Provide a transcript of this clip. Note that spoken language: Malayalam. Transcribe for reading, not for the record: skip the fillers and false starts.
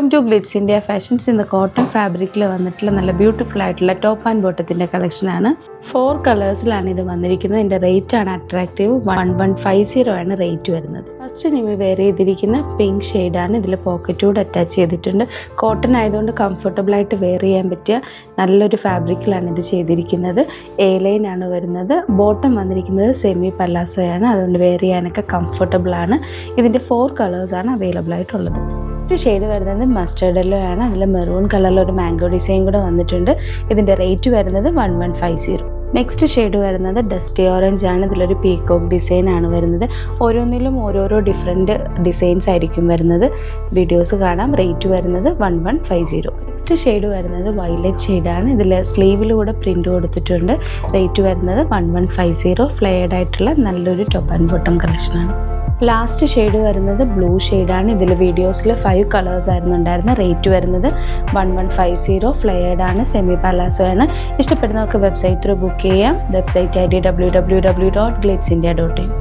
Welcome to glitz India fashions. ഇന്ന് കോട്ടൺ ഫാബ്രിക്കിൽ വന്നിട്ടുള്ള നല്ല ബ്യൂട്ടിഫുൾ ആയിട്ടുള്ള ടോപ്പ് ആൻഡ് ബോട്ടത്തിൻ്റെ കളക്ഷനാണ്. 4 കളേഴ്സിലാണ് ഇത് വന്നിരിക്കുന്നത്. ഇതിൻ്റെ റേറ്റ് ആണ് അട്രാക്റ്റീവ്. 1150 ആണ് റേറ്റ് വരുന്നത്. ഫസ്റ്റ് നിങ്ങൾ വെയർ ചെയ്തിരിക്കുന്ന പിങ്ക് ഷെയ്ഡാണ്. ഇതിൽ പോക്കറ്റ് കൂടെ അറ്റാച്ച് ചെയ്തിട്ടുണ്ട്. കോട്ടൺ ആയതുകൊണ്ട് കംഫർട്ടബിൾ ആയിട്ട് വെയർ ചെയ്യാൻ പറ്റിയ നല്ലൊരു ഫാബ്രിക്കിലാണ് ഇത് ചെയ്തിരിക്കുന്നത്. എ ലൈൻ ആണ് വരുന്നത്. ബോട്ടം വന്നിരിക്കുന്നത് സെമി പല്ലാസോയാണ്, അതുകൊണ്ട് വെയർ ചെയ്യാനൊക്കെ കംഫർട്ടബിൾ ആണ്. ഇതിൻ്റെ 4 കളേഴ്സാണ് അവൈലബിൾ ആയിട്ടുള്ളത്. നെക്സ്റ്റ് ഷെയ്ഡ് വരുന്നത് മസ്റ്റേർഡ് യെല്ലോ ആണ്. അതിൽ മെറൂൺ കളറിൽ ഒരു മാംഗോ ഡിസൈൻ കൂടെ വന്നിട്ടുണ്ട്. ഇതിൻ്റെ റേറ്റ് വരുന്നത് 1150. നെക്സ്റ്റ് ഷെയ്ഡ് വരുന്നത് ഡസ്റ്റി ഓറഞ്ച് ആണ്. ഇതിലൊരു പീകോക്ക് ഡിസൈൻ ആണ് വരുന്നത്. ഓരോന്നിലും ഓരോരോ ഡിഫറെൻറ്റ് ഡിസൈൻസ് ആയിരിക്കും വരുന്നത്. വീഡിയോസ് കാണാം. റേറ്റ് വരുന്നത് 1150. നെക്സ്റ്റ് ഷെയ്ഡ് വരുന്നത് വയലറ്റ് ഷെയ്ഡാണ്. ഇതിൽ സ്ലീവിലൂടെ പ്രിൻ്റ് കൊടുത്തിട്ടുണ്ട്. റേറ്റ് വരുന്നത് 1150. ഫ്ലെയർഡ് ആയിട്ടുള്ള നല്ലൊരു ടോപ്പ് ആൻഡ് ബോട്ടം കളക്ഷനാണ്. ലാസ്റ്റ് ഷെയ്ഡ് വരുന്നത് ബ്ലൂ ഷെയ്ഡാണ്. ഇതിൽ വീഡിയോസിൽ 5 കളേഴ്സ് ആയിരുന്നു ഉണ്ടായിരുന്നത്. റേറ്റ് വരുന്നത് 1150. ഫ്ലെയർഡ് ആണ്, സെമി പലാസോ ആണ്. ഇഷ്ടപ്പെടുന്നവർക്ക് വെബ്സൈറ്റ് ത്രൂ ബുക്ക് ചെയ്യാം. Website ID www.glitzindia.in.